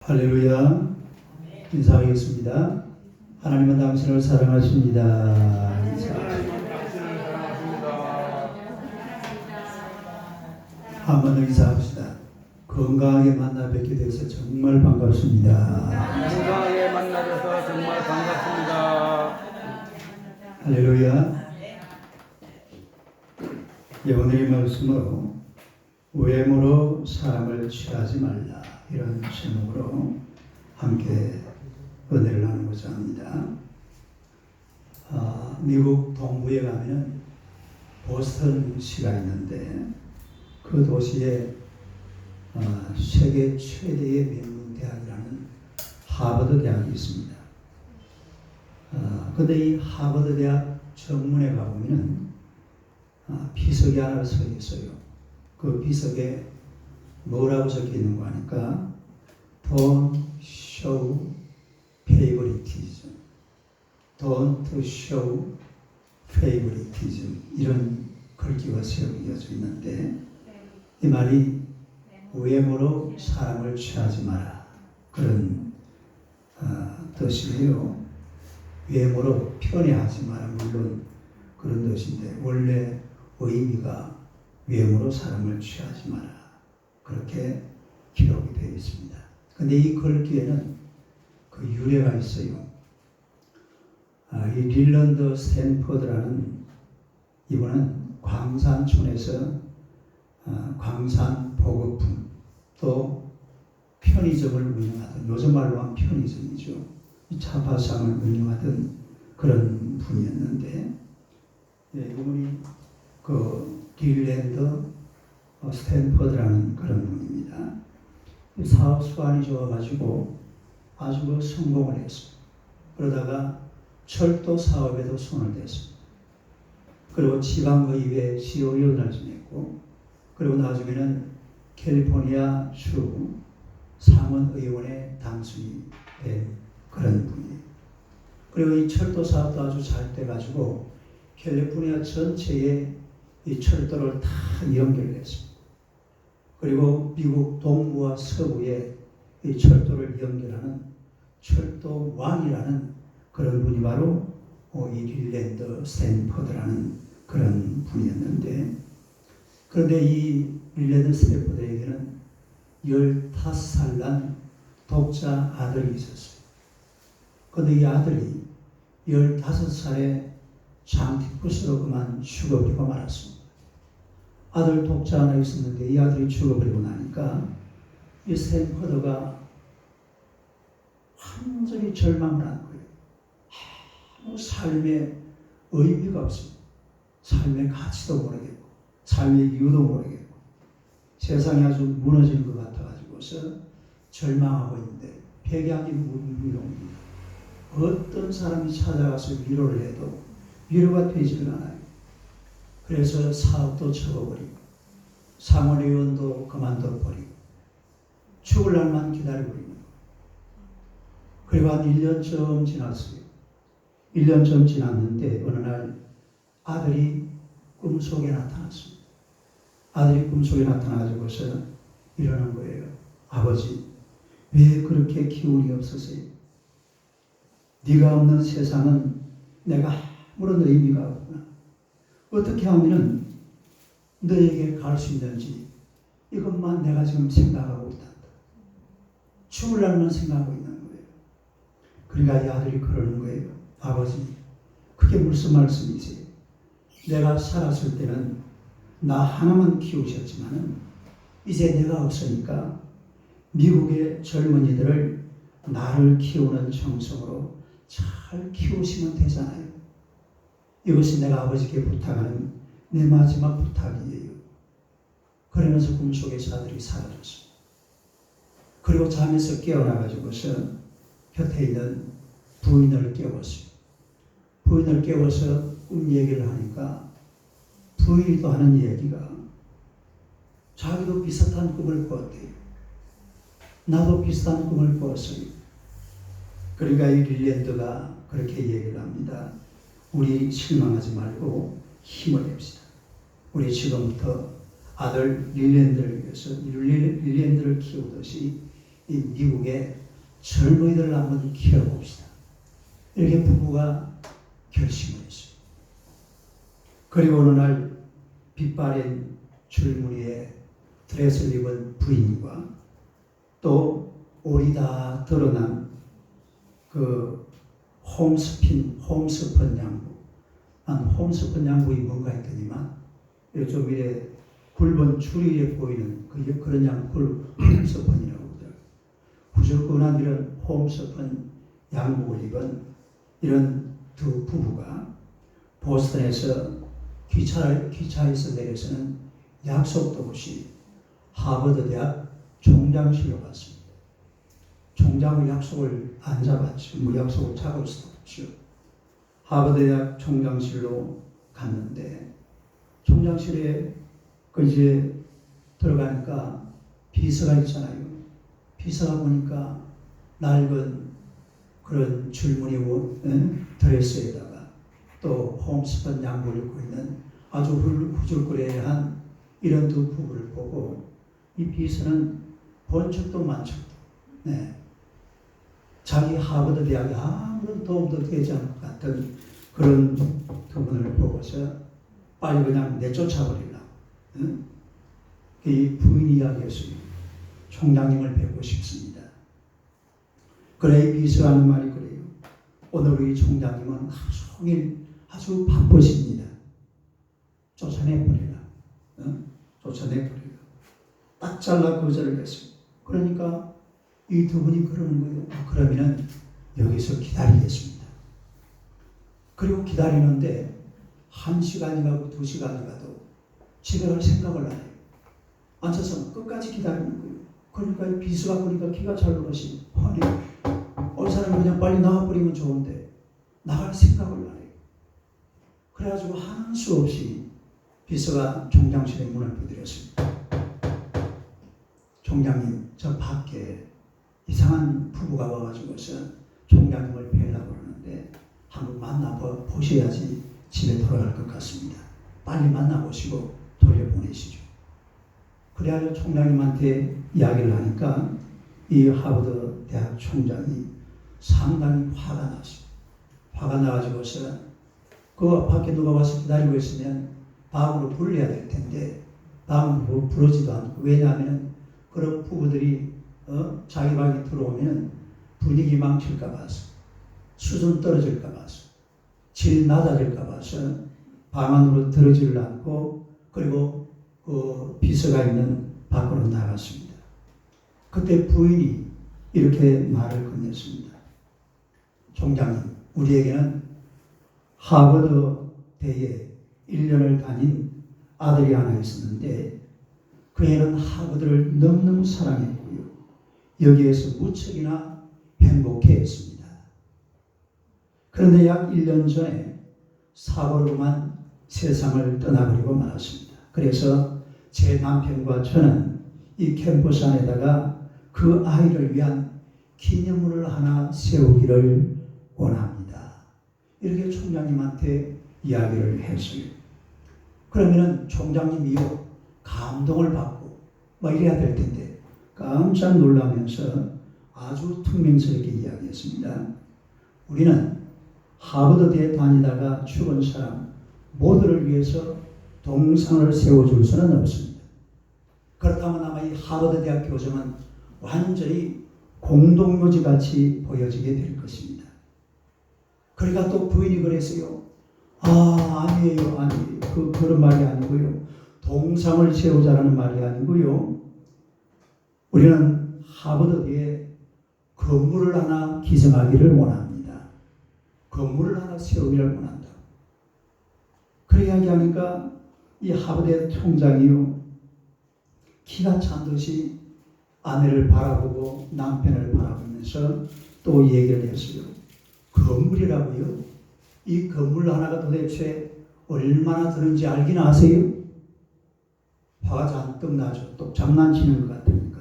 할렐루야. 인사하겠습니다. 하나님은 당신을 사랑하십니다. 한번 인사합시다. 건강하게 만나 뵙게 돼서 정말 반갑습니다. 건강하게 만나줘서 정말 반갑습니다. 할렐루야. 오늘의 말씀으로 외모로 사람을 취하지 말라, 이런 제목으로 함께 은혜를 나누고자 합니다. 미국 동부에 가면 보스턴시가 있는데 그 도시에 세계 최대의 명문대학이라는 하버드 대학이 있습니다. 근데 이 하버드 대학 정문에 가보면 비석이 하나 서 있어요. 그 비석에 뭐라고 적혀 있는 거 하니까 Don't show favoritism, Don't show favoritism, 이런 글귀가 새겨져 있는데 이 말이 외모로 사람을 취하지 마라, 그런 뜻이에요. 외모로 편애하지 마라, 물론 그런 뜻인데 원래 의미가 외모로 사람을 취하지 마라, 그렇게 기록이 되어 있습니다. 근데 이 글귀에는 그 유래가 있어요. 이 릴런드 스탠퍼드라는 이분은 광산촌에서 광산 보급품 또 편의점을 운영하던, 요즘 말로 하면 편의점이죠, 이 차파상을 운영하던 그런 분이었는데, 이분이 그 릴런드 스탠퍼드라는 그런 분입니다. 사업 수완이 좋아가지고 아주 성공을 했습니다. 그러다가 철도 사업에도 손을 댔습니다. 그리고 지방의회 시의원을 지냈고, 그리고 나중에는 캘리포니아 주 상원의원에 당선이 된 그런 분이에요. 그리고 이 철도 사업도 아주 잘 돼가지고 캘리포니아 전체에 이 철도를 다 연결했습니다. 그리고 미국 동부와 서부에 이 철도를 연결하는 철도 왕이라는 그런 분이 바로 이 릴런드 스탠퍼드라는 그런 분이었는데, 그런데 이 릴런드 스탠퍼드에게는 15살 난 독자 아들이 있었어요. 그런데 이 아들이 15살에 장티푸스로 그만 죽어버리고 말았습니다. 아들 독자 하나 있었는데 이 아들이 죽어버리고 나니까 이 스탠퍼드가 완전히 절망을 한 거예요. 아무 삶의 의미가 없습니다. 삶의 가치도 모르겠고 삶의 이유도 모르겠고 세상이 아주 무너진 것 같아가지고서 절망하고 있는데 백약이 무용입니다. 어떤 사람이 찾아가서 위로를 해도 위로가 되지를 않아요. 그래서 사업도 접어버리고 상원의원도 그만둬버리고 죽을 날만 기다리고 있는 거예요. 그리고 한 1년쯤 지났어요. 1년쯤 지났는데 어느 날 아들이 꿈속에 나타났습니다. 아들이 꿈속에 나타나가지고서 이러는 거예요. 아버지, 왜 그렇게 기운이 없으세요? 네가 없는 세상은 내가 아무런 의미가 없구나. 어떻게 하면 너에게 갈 수 있는지 이것만 내가 지금 생각하고 있단다. 죽을 날만 생각하고 있는 거예요. 그러니까 이 아들이 그러는 거예요. 아버지, 그게 무슨 말씀이세요? 내가 살았을 때는 나 하나만 키우셨지만은 이제 내가 없으니까 미국의 젊은이들을 나를 키우는 정성으로 잘 키우시면 되잖아요. 이것이 내가 아버지께 부탁하는 내 마지막 부탁이에요. 그러면서 꿈속에서 아들이 사라졌습니다. 그리고 잠에서 깨어나가지고서 곁에 있는 부인을 깨웠어요. 부인을 깨워서 꿈 얘기를 하니까 부인이 또 하는 얘기가 자기도 비슷한 꿈을 꿨대요. 나도 비슷한 꿈을 꿨어요. 그러니까 이 릴런드가 그렇게 얘기를 합니다. 우리 실망하지 말고 힘을 냅시다. 우리 지금부터 아들 릴런드를 위해서 릴런드를 키우듯이 이 미국의 젊은이들을 한번 키워봅시다. 이렇게 부부가 결심을 했어요. 그리고 어느 날 빛바랜 줄무늬에 드레스를 입은 부인과 또 올이 다 드러난 그 홈스펀 양부. 난 홈스펀 양부이 뭔가 했더니만 좀 이래 굵은 줄이 보이는 그런 양부를 홈스펀이라고 그러더라고요. 후줄근한 이런 홈스펀 양복을 입은 이런 두 부부가 보스턴에서 기차에서 내려서는 약속도 없이 하버드 대학 총장실로 갔습니다. 총장의 약속을 안 잡았죠. 뭐 약속을 잡을 수도 없죠. 하버드 대학 총장실로 갔는데 총장실에 이제 들어가니까 비서가 있잖아요. 비서가 보니까 낡은 그런 줄무늬 드레스에다가 또 홈스펀 양복을 입고 있는 아주 후줄그레한 이런 두 부부를 보고 이 비서는 본 척도 만척도 자기 하버드 대학에 아무런 도움도 되지 않을 것 같은 그런 두 분을 보고서 빨리 그냥 내쫓아버리려고 이 부인이 이야기했습니다. 총장님을 뵙고 싶습니다. 그래 비서가 하는 말이 그래요. 오늘 우리 총장님은 하루 종일 아주 바쁘십니다. 쫓아내버리라. 쫓아내버리라. 딱 잘라 거절을 했습니다. 그러니까 이 두 분이 그러는 거예요. 그러면은 여기서 기다리겠습니다. 그리고 기다리는데 1시간이 가고 2시간이 가도 집에 갈 생각을 안 해요. 앉아서 끝까지 기다리는 거예요. 그러니까 이 비서가 보니까 기가 잘 놀라시. 아니, 어느 사람이 그냥 빨리 나가버리면 좋은데 나갈 생각을 안 해요. 그래가지고 하는 수 없이 비서가 총장실에 문을 두드렸습니다. 총장님, 저 밖에 이상한 부부가 와가지고서 총장님을 뵈려고 그러는데 한번 만나보셔야지 집에 돌아갈 것 같습니다. 빨리 만나보시고 돌려보내시죠. 그래야 총장님한테 이야기를 하니까 이 하버드 대학 총장이 상당히 화가 났습니다. 화가 나가지고서 그 밖에 누가 와서 기다리고 있으면 방으로 불러야 될 텐데 방으로 부르지도 않고, 왜냐하면 그런 부부들이 자기 방에 들어오면 분위기 망칠까 봐서, 수준 떨어질까 봐서, 질 낮아질까 봐서 방 안으로 들어지를 않고, 그리고 그 비서가 있는 밖으로 나갔습니다. 그때 부인이 이렇게 말을 건넸습니다. 총장님, 우리에게는 하버드 대에 1년을 다닌 아들이 하나 있었는데 그 애는 하버드를 너무너무 사랑했고요. 여기에서 무척이나 행복해했습니다. 그런데 약 1년 전에 사고로만 세상을 떠나버리고 말았습니다. 그래서 제 남편과 저는 이 캠퍼스 안에다가 그 아이를 위한 기념물을 하나 세우기를 원합니다. 이렇게 총장님한테 이야기를 했어요. 그러면은 총장님이요 감동을 받고 뭐 이래야 될 텐데 깜짝 놀라면서 아주 퉁명스럽게 이야기했습니다. 우리는 하버드대에 다니다가 죽은 사람 모두를 위해서 동상을 세워줄 수는 없습니다. 그렇다면 아마 이 하버드 대학 교정은 완전히 공동묘지같이 보여지게 될 것입니다. 그러니까 또 부인이 그랬어요. 아니에요. 그런 말이 아니고요. 동상을 세우자라는 말이 아니고요. 우리는 하버드대에 건물을 하나 기증하기를 원합니다. 건물을 하나 세우기를 원한다. 그렇게 이야기하니까 이 하버드 총장이요 기가 찬 듯이 아내를 바라보고 남편을 바라보면서 또 얘기를 했어요. 건물이라고요? 이 건물 하나가 도대체 얼마나 드는지 알긴 아세요? 화가 잔뜩 나죠. 또 장난치는 것 같으니까.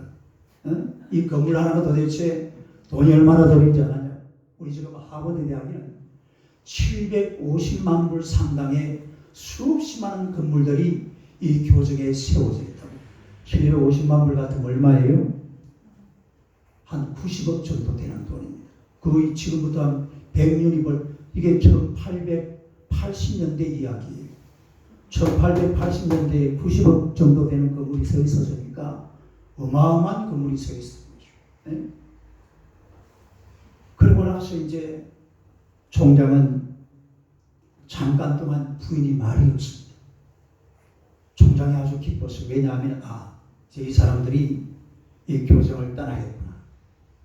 이 건물 하나가 도대체 돈이 얼마나 드는지 아느냐? 우리 지금 하버드 대학에는 750만 불 상당의 수없이 많은 건물들이 이 교정에 세워져 있다고. 750만 불 같으면 얼마예요? 한 90억 정도 되는 돈입니다. 거의 지금부터 한 100년이 이게 1880년대 이야기예요. 1880년대에 90억 정도 되는 건물이 서 있었으니까 어마어마한 건물이 서 있었던 거죠. 네? 그러고 나서 이제 총장은 잠깐 동안 부인이 말이 없습니다. 총장이 아주 기뻤어요. 왜냐하면 이제 이 사람들이 이 교정을 떠나겠구나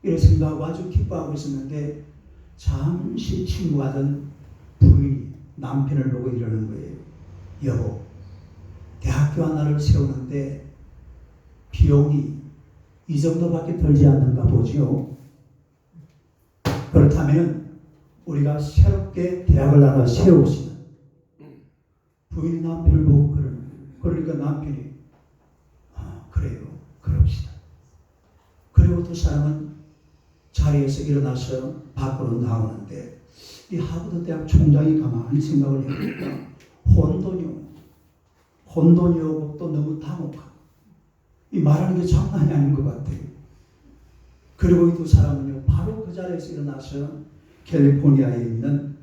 이런 생각하고 아주 기뻐하고 있었는데 잠시 침묵하던 부인이 남편을 보고 이러는 거예요. 여보, 대학교 하나를 세우는데 비용이 이 정도밖에 들지 않는가 보지요. 그렇다면 우리가 새롭게 대학을 하나 세우시면 부인이 남편을 보고 그러는 거예요. 그러니까 남편이 그래요. 그럽시다. 그리고 두 사람은 자리에서 일어나서 밖으로 나오는데 이 하버드 대학 총장이 가만히 생각을 해보니까 혼돈이 오고 또 너무 당혹하고 이 말하는 게 장난이 아닌 것 같아요. 그리고 이 두 사람은요 바로 그 자리에서 일어나서 캘리포니아에 있는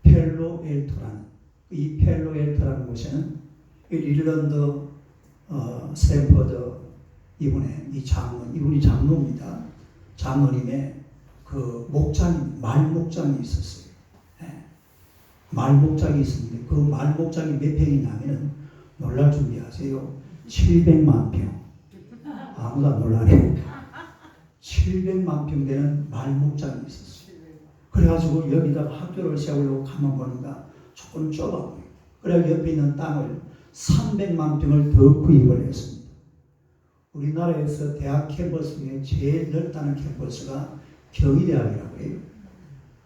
펠로엘토라는 이 펠로엘토라는 곳에는 릴런드 스탠퍼드 이분이 장로입니다. 장로님의 그 말목장이 있었어요. 네. 말목장이 있었는데 그 말목장이 몇 평이냐면 놀랄 준비하세요. 700만 평. 아무도 안 놀라네요. 700만 평 되는 말목장이 있었어요. 그래가지고 여기다가 학교를 세우려고 가만 보니까 조금 좁아 보여요. 그래서 옆에 있는 땅을 300만 평을 더 구입을 했습니다. 우리나라에서 대학 캠퍼스 중에 제일 넓다는 캠퍼스가 경희대학이라고 해요.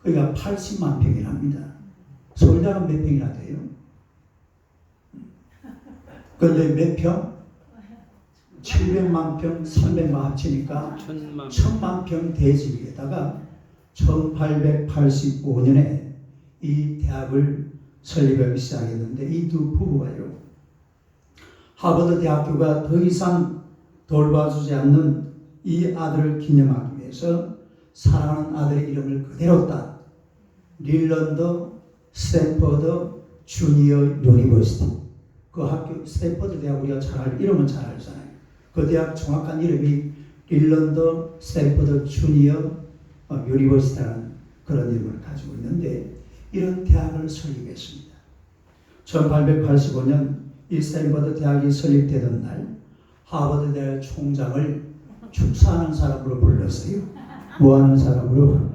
그러니까 80만 평이랍니다. 서울대학은 몇 평이나 돼요? 그런데 몇 평? 700만 평, 300만 합치니까 1000만 평 대지위에다가 1885년에 이 대학을 설립하기 시작했는데 이 두 부부가요. 하버드 대학교가 더 이상 돌봐주지 않는 이 아들을 기념하기 위해서 사랑하는 아들의 이름을 그대로 딴 릴런드 스탠퍼드 주니어 유니버시티. 그 학교 스탠퍼드 대학 우리가 이름은 잘 알잖아요. 그 대학 정확한 이름이 릴런드 스탠퍼드 주니어 유니버시티라는 그런 이름을 가지고 있는데 이런 대학을 설립했습니다. 1885년 이 스탠퍼드 대학이 설립되던 날 하버드 대학 총장을 축사하는 사람으로 불렀어요. 뭐하는 사람으로?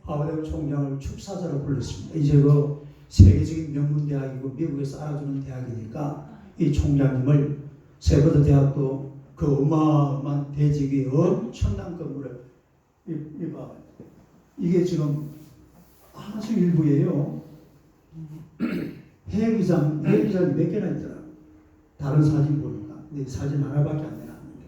하버드 총장을 축사자로 불렀습니다. 이제 그 세계적인 명문대학이고 미국에서 알아주는 대학이니까 이 총장님을 스탠퍼드 대학도 그 어마어마한 대직이 엄청난 건물을 이게 지금 아주 일부예요. 회의장 몇 개나 있더라. 다른 사진 보니까 근데 사진 하나밖에 안 내놨는데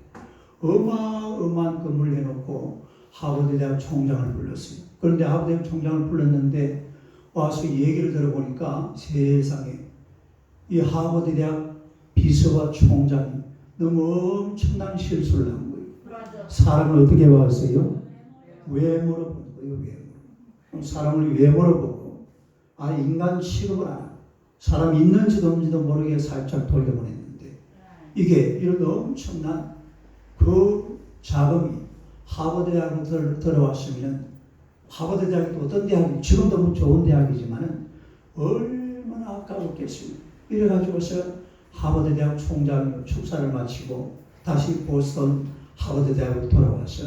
어마어마한 건물을 해놓고 하버드 대학 총장을 불렀어요. 그런데 하버드 대학 총장을 불렀는데 와서 얘기를 들어보니까 세상에 이 하버드 대학 비서와 총장이 너무 엄청난 실수를 한 거예요. 사람을 어떻게 봤어요? 외모로 본 거예요. 외모로. 사람을 외모로 보고 인간 취급을 안 하고 사람 있는지도 없는지도 모르게 살짝 돌려보냈는데 이게 이런 엄청난 그 자금이 하버드 대학으로 들어왔으면 하버드 대학이 어떤 대학이 지금도 좋은 대학이지만은 얼마나 아까웠겠습니까? 이래가지고서 하버드 대학 총장 축사를 마치고 다시 보스턴 하버드 대학으로 돌아와서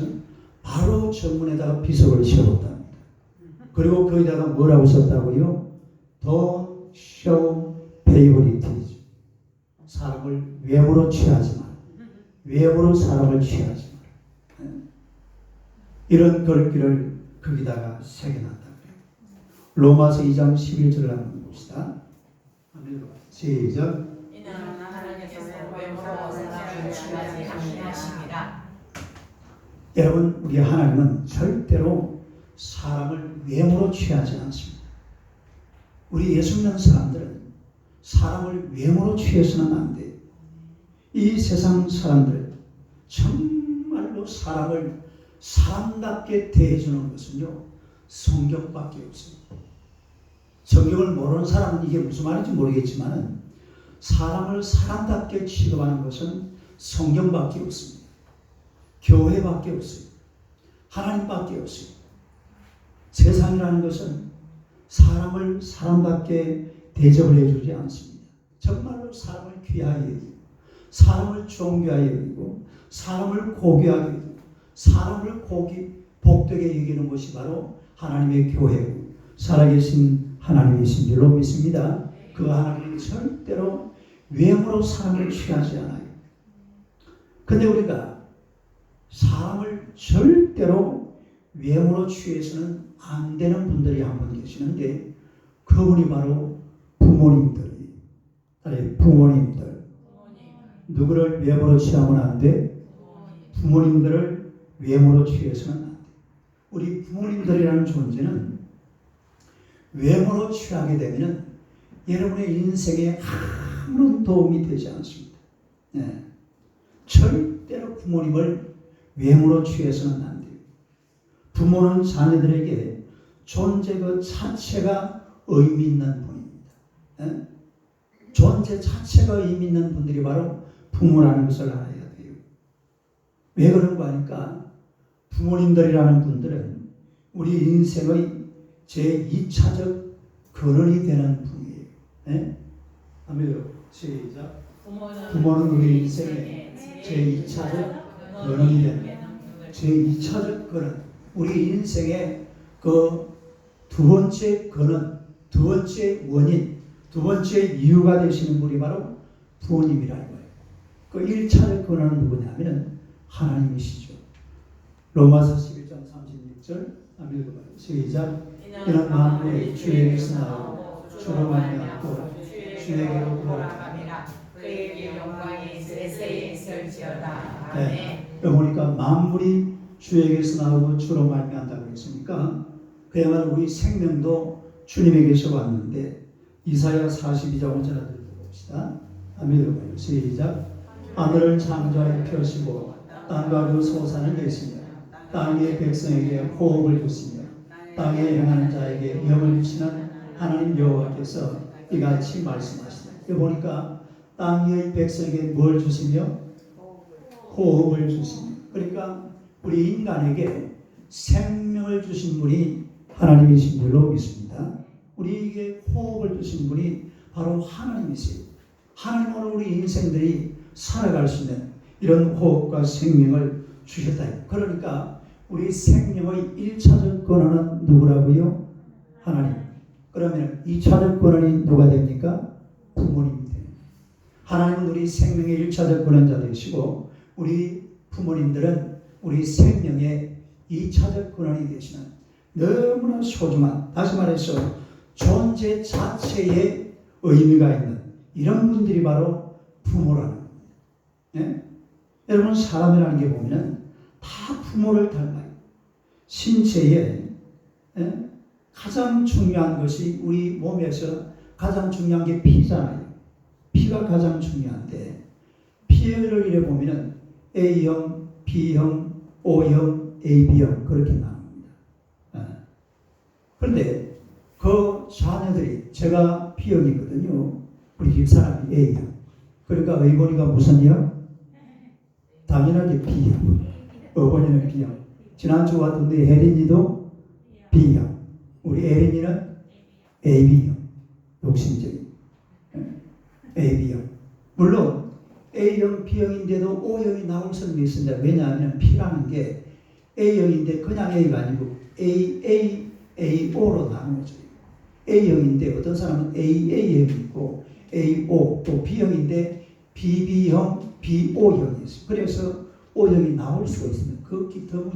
바로 정문에다가 비석을 세웠답니다. 그리고 거기다가 뭐라고 썼다고요? Don't show favoritism. 사람을 외모로 취하지 마라. 외모로 사람을 취하지 마라. 이런 글귀를 거기다가 새겨놨다고요. 로마서 2장 11절을 한번 봅시다. 시작. 이는 하나님께서 외모로 사람을 취하지 아니하심이라. 여러분, 우리 하나님은 절대로 사람을 외모로 취하지 않습니다. 우리 예수 믿는 사람들은 사람을 외모로 취해서는 안 돼요. 이 세상 사람들 정말로 사람을 사람답게 대해주는 것은요, 성경밖에 없습니다. 성경을 모르는 사람은 이게 무슨 말인지 모르겠지만 사람을 사람답게 취급하는 것은 성경밖에 없습니다. 교회밖에 없어요. 하나님밖에 없어요. 세상이라는 것은 사람을 사람답게 대접을 해주지 않습니다. 정말로 사람을 귀하게 여기고 사람을 존귀하게 여기고 사람을 고귀하게 여기고 사람을 복되게 여기는 것이 바로 하나님의 교회고 살아계신 하나님이신 줄로 믿습니다. 그 하나님은 절대로 외모로 사람을 취하지 않아요. 근데 우리가 사람을 절대로 외모로 취해서는 안 되는 분들이 한 분 계시는데 그분이 바로 부모님들이에요. 부모님들. 누구를 외모로 취하면 안 돼? 부모님들을 외모로 취해서는 안 돼. 우리 부모님들이라는 존재는 외모로 취하게 되면 여러분의 인생에 아무런 도움이 되지 않습니다. 네. 절대로 부모님을 외모로 취해서는 안 돼요. 부모는 자녀들에게 존재 그 자체가 의미 있는 분입니다. 네? 존재 자체가 의미 있는 분들이 바로 부모라는 것을 알아야 돼요. 왜 그런가 하니까 부모님들이라는 분들은 우리 인생의 제2차적 근원이 되는 분이에요. 네? 하면 시작. 부모는 우리 인생의 제2차적 근원이 되는 제2차적 근원. 우리 인생의 그 두 번째 근원, 두 번째 원인, 두 번째 이유가 되시는 분이 바로 부모님이라는 거예요. 그 1차적 근원은 누구냐면 하나님이시죠. 로마서 11장 36절 한번 읽어봐요. 시작. 이는 만물이 주에게서 나오고 주로 말미암고 주에게로 돌아갑니다. 그에게 영광이 세세에 있을지어다. 네. 그러니까 만물이 주에게서 나오고 주로 말미암다고 했으니까 그야말로 우리 생명도 주님에게서 왔는데 이사야 42장 5절 하나 읽어봅시다. 한번 읽어봐요. 시작. 하늘을 창조하여 펴시고 땅과 그 솟아는 내시며 땅의 백성에게 호흡을 주시며 땅에 행하는 자에게 영을 주시는 하나님 여호와께서 이같이 말씀하시다. 여기 보니까 땅의 백성에게 뭘 주시며 호흡을 주시며 그러니까 우리 인간에게 생명을 주신 분이 하나님이신 줄로 믿습니다. 우리에게 호흡을 주신 분이 바로 하나님이세요. 하나님으로 우리 인생들이 살아갈 수 있는 이런 호흡과 생명을 주셨다. 그러니까 우리 생명의 1차적 근원은 누구라고요? 하나님. 그러면 2차적 근원이 누가 됩니까? 부모님이 됩니다. 하나님은 우리 생명의 1차적 근원자 되시고 우리 부모님들은 우리 생명의 2차적 근원이 되시는 너무나 소중한, 다시 말해서 존재 자체에 의미가 있는 이런 분들이 바로 부모라는 겁니다. 예? 여러분 사람이라는 게 보면 다 부모를 닮아요. 신체에 가장 중요한 것이 우리 몸에서 가장 중요한 게 피잖아요. 피가 가장 중요한데 피를 이래 보면 A형, B형, O형, AB형 그렇게 나옵니다. 그런데 그 자녀들이 제가 B형이거든요. 우리 집사람이 A형. 그러니까 어머니가 무슨 형? 당연하게 B형. 어머니는 B형. 지난주 왔던데 혜린이도 B형. 우리 혜린이는 AB형. 욕심적인 AB형. 물론 A형, B형인데도 O형이 나올 수는 있습니다. 왜냐하면 P라는 게 A형인데 그냥 A가 아니고 AO로 나누어져요. A형인데 어떤 사람은 AA형이 있고 AO 또 B형인데 BB형, BO형이 있어요. 그래서 O형이 나올 수가 있습니다. 극히 드문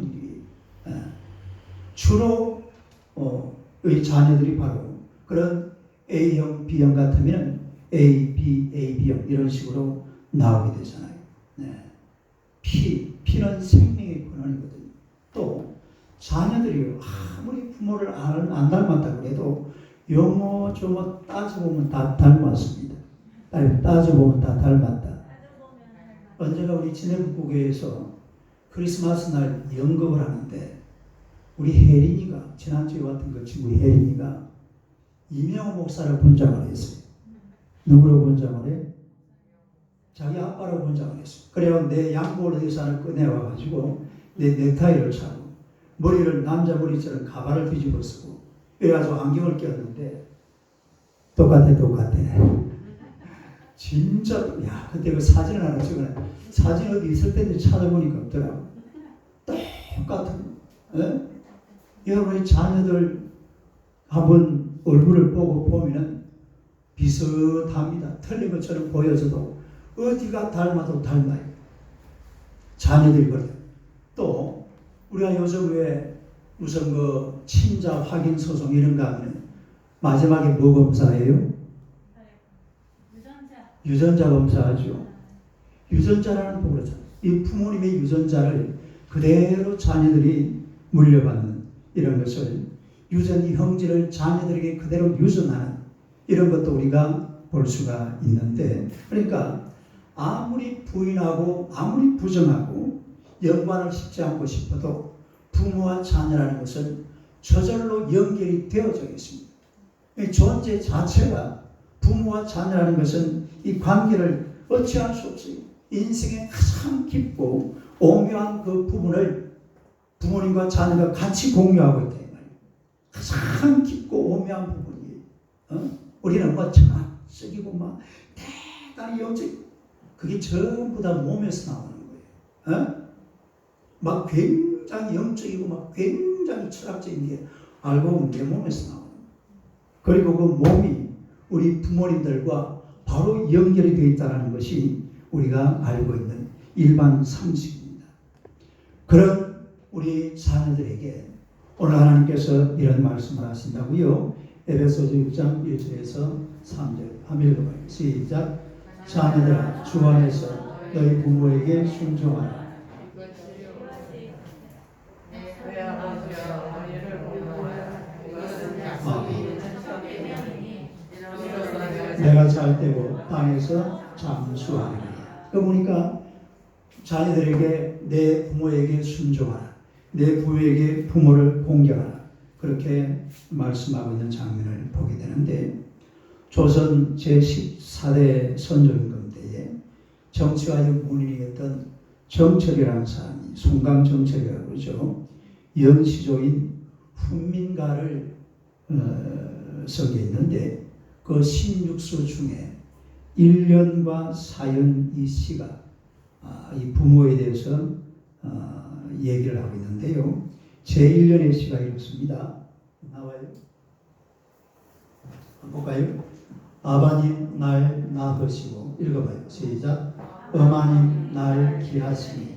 일이에요. 주로 이 자녀들이 바로 그런 A형, B형 같으면 A, B, AB형 이런 식으로 나오게 되잖아요. 네. 피는 생명의 근원이거든요. 또 자녀들이 아무리 부모를 안 닮았다고 해도 요모조모 따져보면 다 닮았습니다. 따져보면 다 닮았다. 언제가 우리 진해북구교회에서 크리스마스 날 연극을 하는데 우리 혜린이가 지난주에 왔던 그 친구 혜린이가 이명호 목사를 본장을 했어요. 누구로 본장을 해? 자기 아빠로 본장을 했어요. 그래요. 내 양복을 어디서 하나 꺼내와가지고 내 넥타이를 차고 머리를 남자 머리처럼 가발을 뒤집어 쓰고 그래가지고 안경을 꼈는데 똑같아. 진짜 야 그때 그 사진을 하나 찍어놔. 사진 어디 있을 텐데 찾아보니까 없더라고. 똑같은. 예? 여러분의 자녀들 한번 얼굴을 보고 보면은 비슷합니다. 틀린 것처럼 보여져도 어디가 닮아도 닮아요. 자녀들이 그래요. 또 우리가 요즘 왜 무슨 그 친자 확인 소송 이런 거 하면 마지막에 뭐 검사해요? 유전자 검사하죠. 유전자라는 거 그러잖아요. 이 부모님의 유전자를 그대로 자녀들이 물려받는 이런 것을 유전 형질을 자녀들에게 그대로 유전하는 이런 것도 우리가 볼 수가 있는데 그러니까 아무리 부인하고 아무리 부정하고 연관을 싣지 않고 싶어도 부모와 자녀라는 것은 저절로 연결이 되어져 있습니다. 이 존재 자체가 부모와 자녀라는 것은 이 관계를 어찌할 수 없어요. 인생의 가장 깊고 오묘한 그 부분을 부모님과 자녀가 같이 공유하고 있다 이 말이에요. 가장 깊고 오묘한 부분이에요. 우리는 뭐 쓰기고 막 대단히 영적 그게 전부 다 몸에서 나오는 거예요. 막 굉장히 영적이고 막 굉장히 철학적인 게 알고 보면 내 몸에서 나오는 거예요. 그리고 그 몸이 우리 부모님들과 바로 연결이 되어 있다는 것이 우리가 알고 있는 일반 상식입니다. 그런 우리 자녀들에게 오늘 하나님께서 이런 말씀을 하신다고요. 에베소서 6장 1절에서 3절 한번 읽어봐요. 시작. 자녀들아 주 안에서 너희 부모에게 순종하라. 내가 잘 되고 땅에서 잠수하리라. 그러니까 자녀들에게 내 부모에게 순종하라. 내 부모에게 부모를 공경하라. 그렇게 말씀하고 있는 장면을 보게 되는데 조선 제14대 선조임금 때에 정치가의 문인이었던 정철이라는 사람이 송강정철이라고 그러죠. 연시조인 훈민가를 쓰게 있는데 그 16수 중에 1년과 사연 이 시가 이 부모에 대해서 얘기를 하고 있는데요. 제1년의 시가 이렇습니다. 나와요? 볼까요? 아버님 날 낳으시고 읽어봐요. 시작. 어머님 날 기하시니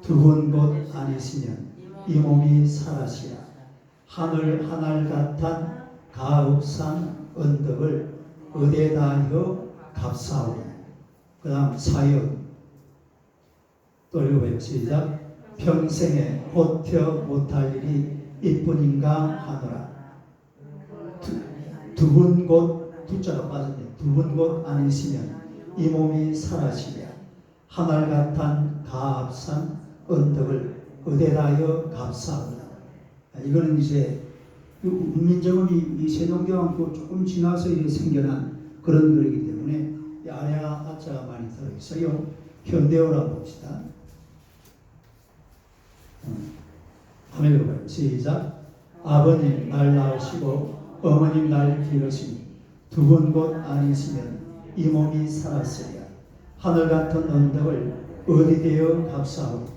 두 분 곧 아니시면 이 몸이 살아시라. 하늘 같은 가읍산 언덕을 어디다여 값사오니. 그 다음 사연 또 읽어봐요. 시작. 평생에 버텨 못할 일이 이뿐인가 하노라. 두 분 곧 두자가 빠졌네. 두 분 곧 아니시면 이 몸이 사라지랴. 하늘 같은 가압산 언덕을 어디다여 값사오라. 이거는 이제 문민정음이 이 세종대왕도 조금 지나서 이렇게 생겨난 그런 글이기 때문에 아래와 아자가 많이 들어있어요. 현대어라 봅시다. 한번 읽어봐요. 시작. 아버님 날 낳으시고 어머님 날 기르시니 두 분 곧 아니시면 이 몸이 살았으랴. 하늘 같은 언덕을 어디 되어 값사오니.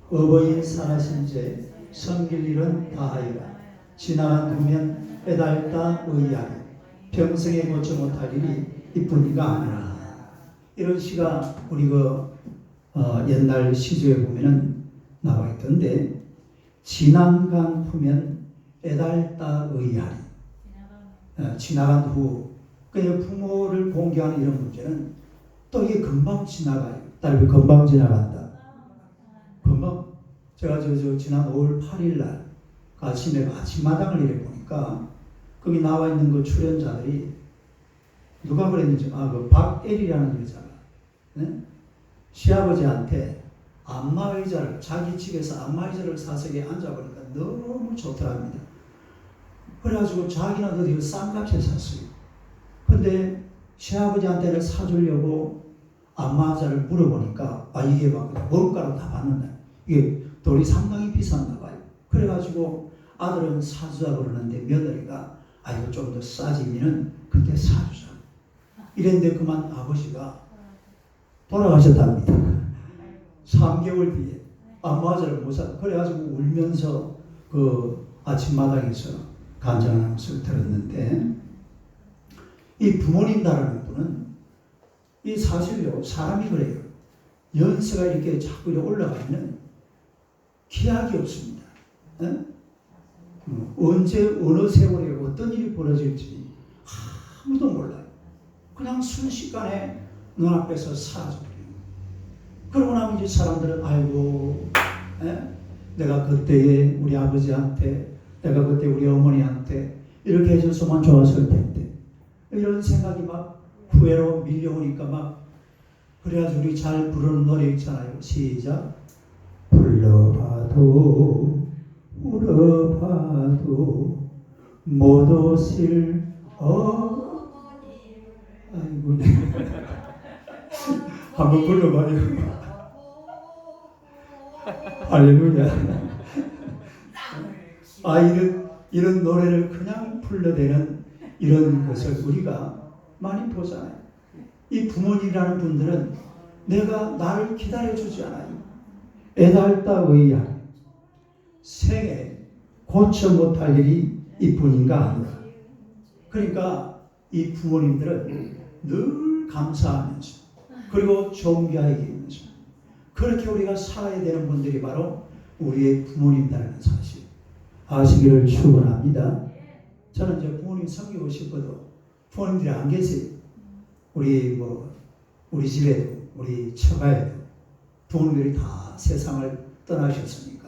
어버이 살아신 제 섬길 일은 다하리라. 지나간 후면 빼달다 의아리. 평생에 고쳐 못할 일이 이뿐이가 아니라. 이런 시가 우리 옛날 시조에 보면은 나와 있던데 지나간 후면 빼달다 의아리. 지나간 후 그 부모를 공경하는 이런 문제는 또 이게 금방 지나가요. 딸이 금방 지나간다. 금방 제가 지난 5월 8일 날 아침에 아침마당을 이래 보니까 거기 나와 있는 그 출연자들이 누가 그랬는지 그 박애리라는 여자가 네? 시아버지한테 안마의자를 자기 집에서 안마의자를 사서 앉아보니까 너무 좋더랍니다. 그래가지고 자기는 어디 싼 값에 샀어요. 근데 시아버지한테는 사주려고 안마의자를 물어보니까 이게 막 원가로 다 받는다. 이게 돈이 상당히 비싼가 봐요. 그래가지고 아들은 사주자 그러는데 며느리가 이거 좀 더 싸지면은 그때 사주자. 이랬는데 그만 아버지가 돌아가셨답니다. 3개월 뒤에 안마의자를 못 사. 그래가지고 울면서 그 아침마당에서 간증하는 것을 들었는데, 이 부모님다라는 분은 이 사실요, 사람이 그래요. 연세가 이렇게 자꾸 이렇게 올라가면 기약이 없습니다. 언제 어느 세월에 어떤 일이 벌어질지 아무도 몰라요. 그냥 순식간에 눈앞에서 사라져버려요. 그러고 나면 이제 사람들은 아이고, 내가 그때에 우리 아버지한테, 내가 그때 우리 어머니한테 이렇게 해줘서만 좋았을 텐데, 이런 생각이 막 후회로 밀려오니까 막, 그래가지고 우리 잘 부르는 노래 있잖아요. 시작. 불러봐도 울어봐도 못 오실 아이고 한번 불러봐요. 할렐루야. 이런 노래를 그냥 불러대는 이런 것을 우리가 많이 보잖아요. 이 부모님이라는 분들은 내가 나를 기다려주지 않아요. 애달다 의야 생에 고쳐 못할 일이 이뿐인가 아니라. 그러니까 이 부모님들은 늘 감사하면서 그리고 존귀하게 여기면서 그렇게 우리가 살아야 되는 분들이 바로 우리의 부모님이라는 사실 아시기를 축원합니다. 저는 이제 부모님 섬기고 싶어도 부모님들이 안 계세요. 우리 집에도 우리 처가에도 부모님들이 다 세상을 떠나셨으니까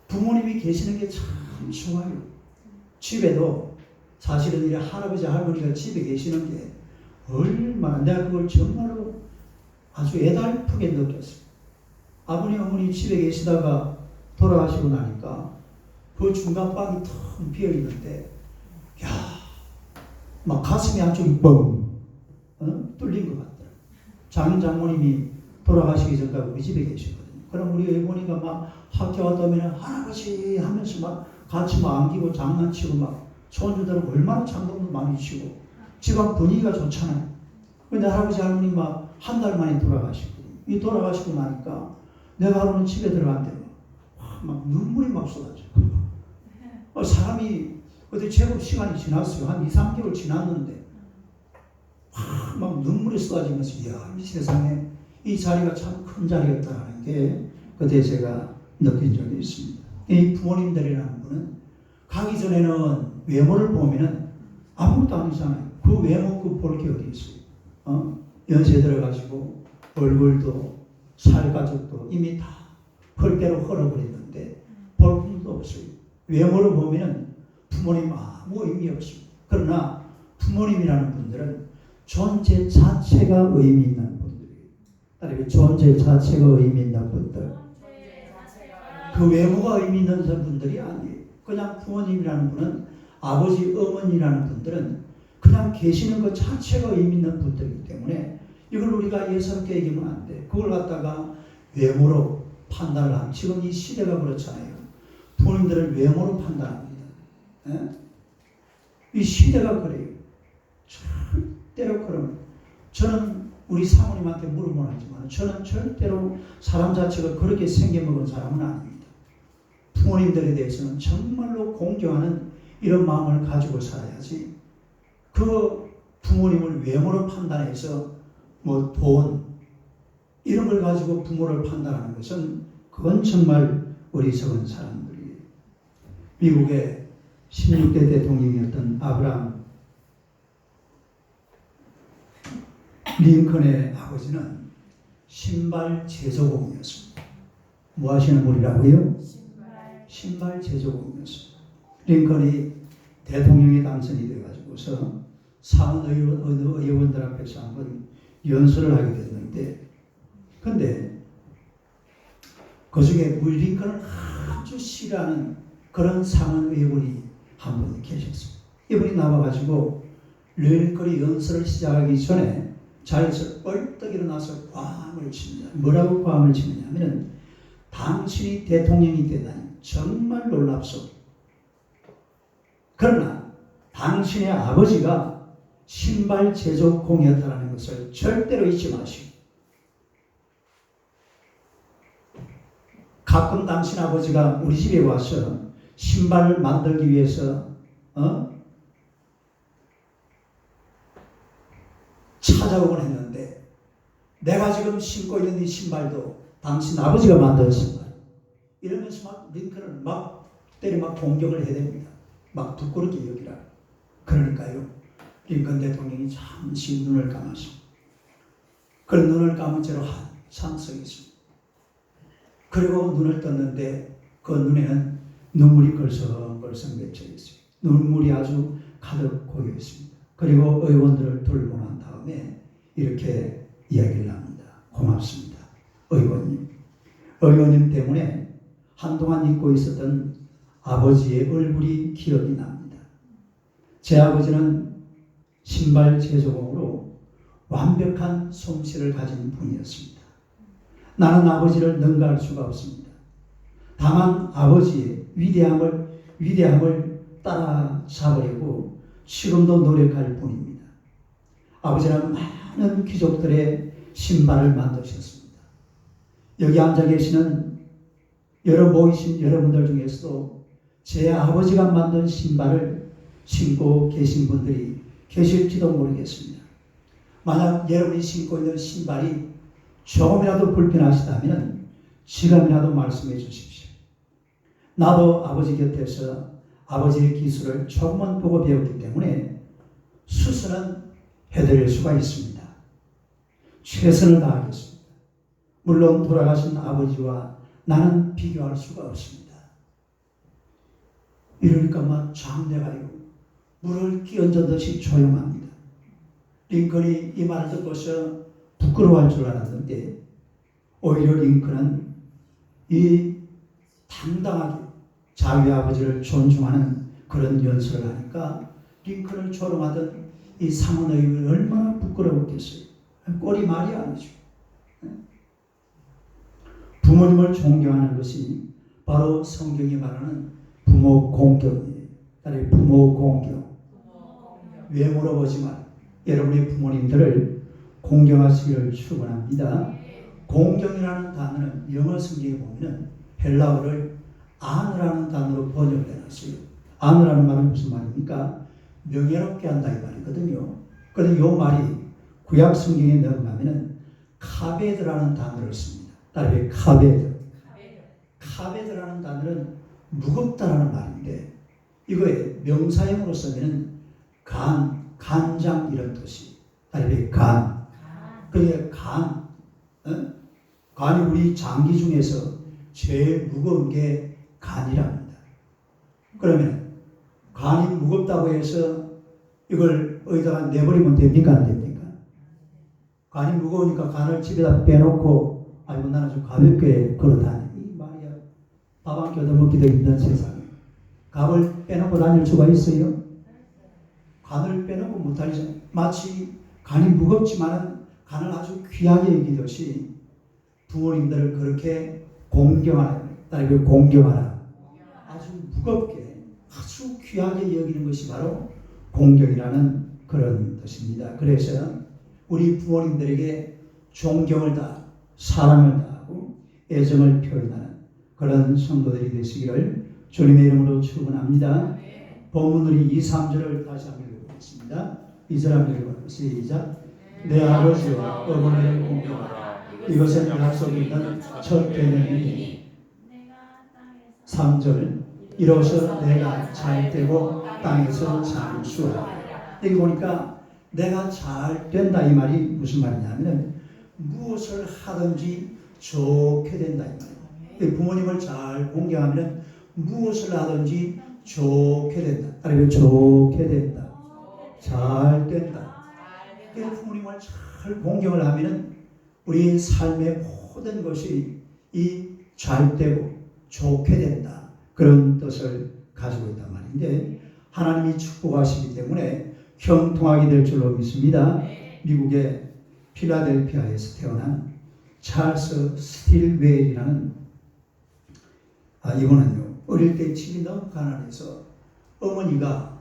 부모님이 계시는 게 참 좋아요. 집에도 사실은 이 할아버지 할머니가 집에 계시는 게 얼마나 내가 그걸 정말로 아주 애달프게 느꼈어요. 아버님 어머니 집에 계시다가 돌아가시고 나니까 그 중간방이 텅 비어 있는데 막 가슴이 한쪽이 뻥 뚫린 것 같더라고요. 장인 장모님이 돌아가시기 전까지 우리 집에 계시거든요. 그럼 우리 어머니가 막 학교 왔다 오면 할아버지 하면서 막 같이 막 안기고 장난치고 막 손주들은 얼마나 장난도 많이 치고 집안 분위기가 좋잖아요. 근데 할아버지 할머니 막 한 달 만에 돌아가시거든요. 이 돌아가시고 나니까 내가 하루는 집에 들어갔는데 막 눈물이 막 쏟아져. 사람이 그때 제법 시간이 지났어요. 한 2, 3개월 지났는데 막 눈물이 쏟아지면서 이 세상에 이 자리가 참 큰 자리였다는 게 그때 제가 느낀 적이 있습니다. 이 부모님들이라는 분은 가기 전에는 외모를 보면은 아무것도 아니잖아요. 그 외모 그 볼 게 어디 있어요? 연세 들어가지고 얼굴도 살가죽도 이미 다 헐대로 헐어버렸는데 볼품도 없어요. 외모를 보면은 부모님 아무 의미 없습니다. 그러나 부모님이라는 분들은 존재 자체가 의미 있는 분들이에요. 존재 자체가 의미 있는 분들. 그 외모가 의미 있는 분들이 아니에요. 그냥 부모님이라는 분은 아버지, 어머니라는 분들은 그냥 계시는 것 자체가 의미 있는 분들이기 때문에 이걸 우리가 예사롭게 얘기하면 안 돼. 그걸 갖다가 외모로 판단을 하면 지금 이 시대가 그렇잖아요. 부모님들은 외모로 판단합니다. 이 시대가 그래요. 절대로 그러면 저는 우리 사모님한테 물어보는 하지만 저는 절대로 사람 자체가 그렇게 생겨먹은 사람은 아닙니다. 부모님들에 대해서는 정말로 공경하는 이런 마음을 가지고 살아야지 그 부모님을 외모로 판단해서 뭐 돈 이런 걸 가지고 부모를 판단하는 것은 그건 정말 어리석은 사람들이에요. 미국의 16대 대통령이었던 아브라함 링컨의 아버지는 신발 제조공이었습니다. 뭐 하시는 분이라고요? 신발 제조공이었습니다. 링컨이 대통령에 당선이 돼가지고서 상원 의원들 앞에서 한번 연설을 하게 됐는데 근데 그 중에 링컨을 아주 싫어하는 그런 상원 의원이 한 분이 계셨습니다. 이분이 나와가지고 링컨이 연설을 시작하기 전에 자리에서 벌떡 일어나서 꽝을 칩니다. 뭐라고 꽝을 치느냐면은 당신이 대통령이 되다니 정말 놀랍소. 그러나 당신의 아버지가 신발 제조공이었다는 것을 절대로 잊지 마시고, 가끔 당신 아버지가 우리 집에 와서 신발을 만들기 위해서 찾아오곤 했는데, 내가 지금 신고 있는 이 신발도 당신 아버지가 만든 신발. 이러면서 막 링컨을 막 때려 막 공격을 해야 됩니다. 막 부끄럽게 여기라. 그러니까요, 링컨 대통령이 잠시 눈을 감아서, 그 눈을 감은 채로 한참 서 있습니다. 그리고 눈을 떴는데 그 눈에는 눈물이 걸성걸성 맺혀 있어요. 눈물이 아주 가득 고여 있습니다. 그리고 의원들을 돌고 난 다음에 이렇게 이야기를 합니다. 고맙습니다. 의원님 때문에 한동안 잊고 있었던 아버지의 얼굴이 기억이 납니다. 제 아버지는 신발 제조공으로 완벽한 솜씨를 가진 분이었습니다. 나는 아버지를 능가할 수가 없습니다. 다만 아버지의 위대함을 따라잡으려고 지금도 노력할 뿐입니다. 아버지는 많은 귀족들의 신발을 만드셨습니다. 여기 앉아 계시는 모이신 여러분들 중에서도 제 아버지가 만든 신발을 신고 계신 분들이 계실지도 모르겠습니다. 만약 여러분이 신고 있는 신발이 조금이라도 불편하시다면 지금이라도 말씀해 주십시오. 나도 아버지 곁에서 아버지의 기술을 조금은 보고 배웠기 때문에 수선은 해드릴 수가 있습니다. 최선을 다하겠습니다. 물론 돌아가신 아버지와 나는 비교할 수가 없습니다. 이러니까 막 장대가리고 물을 끼얹듯이 조용합니다. 링컨이 이 말을 듣고서 부끄러워할 줄 알았는데 오히려 링컨은 이 당당하게 자기 아버지를 존중하는 그런 연설을 하니까 링컨을 조롱하던 이 상원의원이 얼마나 부끄러웠겠어요. 꼴이 말이 아니죠. 부모님을 존경하는 것이 바로 성경이 말하는 부모 공경이에요. 따라서 부모 공경. 왜 물어보지만 여러분의 부모님들을 공경하시기를 축원합니다. 공경이라는 단어는 영어 성경에 보면 헬라어를 아느라는 단어로 번역을 해놨어요. 아느라는 말은 무슨 말입니까? 명예롭게 한다 이 말이거든요. 그런데 이 말이 구약 성경에 넘어가면 카베드라는 단어를 씁니다. 따라서 카베드. 카베드라는 단어는 무겁다라는 말인데 이거에 명사형으로 쓰면 간장 이런 뜻이. 따라서 간. 그게 간이 우리 장기 중에서 제일 무거운 게 간이랍니다. 그러면 간이 무겁다고 해서 이걸 어디다가 내버리면 됩니까? 안 됩니까? 간이 무거우니까 간을 집에다 빼놓고 아이고 나는 좀 가볍게 걸어다니. 이 말이야. 밥 한 끼 얻어먹기도 힘든 세상에 간을 빼놓고 다닐 수가 있어요? 간을 빼놓고 못하죠. 마치 간이 무겁지만 간을 아주 귀하게 여기듯이 부모님들을 그렇게 공경하라. 따라서 공경하라. 아주 무겁게 아주 귀하게 여기는 것이 바로 공경이라는 그런 뜻입니다. 그래서 우리 부모님들에게 존경을 다하고 사랑을 다하고 애정을 표현하는 그런 성도들이 되시기를 주님의 이름으로 축원합니다. 본문으로 2, 3절을 다시 한번 읽어보겠습니다. 2절 한번 읽어보겠습니다. 시작. 내 아버지와 어머니를 공경하라. 이것은 약속이 있는 첫 계명이니. 3절 이로써 내가 잘 되고 땅에서 장수하라. 여기 보니까 내가 잘 된다 이 말이 무슨 말이냐면 무엇을 하든지 좋게 된다 이 말이에요. 부모님을 잘 공경하면 무엇을 하든지 좋게 된다. 따라서 좋게 된다. 잘 된다. 부모님을 잘 공경을 하면 우리 삶의 모든 것이 이 잘되고 좋게 된다. 그런 뜻을 가지고 있단 말인데 하나님이 축복하시기 때문에 형통하게 될 줄로 믿습니다. 미국의 필라델피아에서 태어난 찰스 스틸웨일이라는 이분은요 어릴 때 집이 너무 가난해서 어머니가